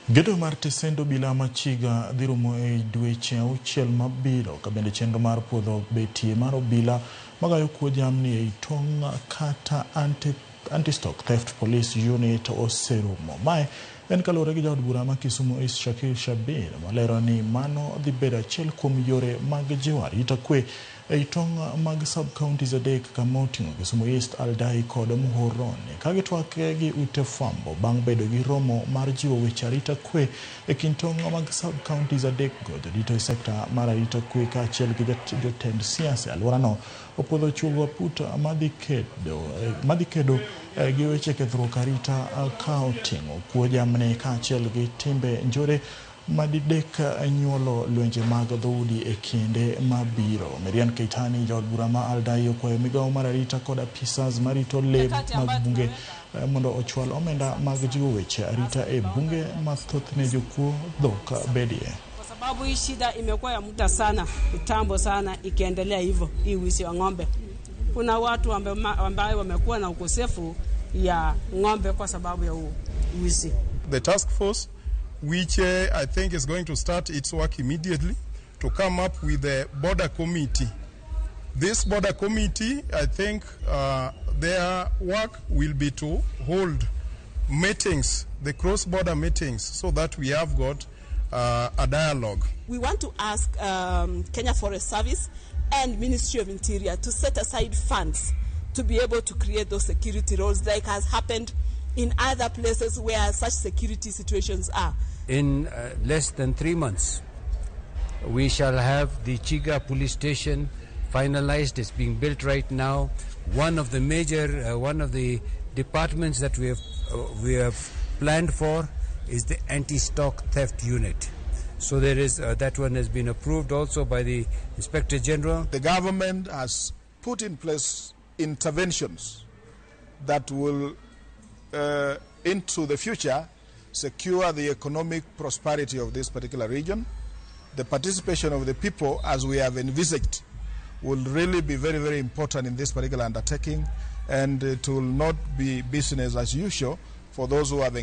Gedo mar tesend obila ma Chiga dhi rumo e dweche auchiel mabiro ka bende chenro mar puodho betie mar obila magayo kuo jamni e tong kata anti-stock theft police unit oserumo. Mae en kaluwore gi jaod bura ma Kisumu East Shakil Shabir malero ni mano dhi bedo achiel kuom yore mag jiwo arita kwe e tong mag sub-counties adek kama oting'o Kisumu East, Aldai kod Muhoroni ka gitwake gi ute fwambo bang' bedo gi romo mar jiwo weche arita kwe e kind tong mag sub-counties adek go. Jodito e sekta mar arita kwe kaachiel gi jotend siasa e alworano opwodho chugo aput madhi kedo gi weche kethruok arita ka oting'o kuo jamni kaachiel gi timbe njore madidek nyuolo lwenje mag dhoudi e kinde mabiro. Marian Keitani, jaod bura ma Aldai, okwayo migawo mar arita kod apisas marito le mag bunge mondo ochwal omenda mag jiwo weche arita e bunge mathothne jokuo dhok bedie. Kwa sababu hii shida imekuwa ya muda sana, kitambo sana, ikiendelea hivyo hii wizi wa ng'ombe. Kuna watu ambao wamekuwa na ukosefu ya ng'ombe kwa sababu ya wizi. The task force, which I think is going to start its work immediately, to come up with a border committee. This border committee, I think their work will be to hold meetings, the cross-border meetings, so that we have got a dialogue. We want to ask Kenya Forest Service and Ministry of Interior to set aside funds to be able to create those security roles like has happened in other places where such security situations are. In less than 3 months, we shall have the Chiga police station finalized. It's being built right now. One of the departments that we have planned for is the anti-stock theft unit. So there is that one has been approved also by the Inspector General. The government has put in place interventions that will into the future secure the economic prosperity of this particular region. The participation of the people, as we have envisaged, will really be very, very important in this particular undertaking, and it will not be business as usual for those who have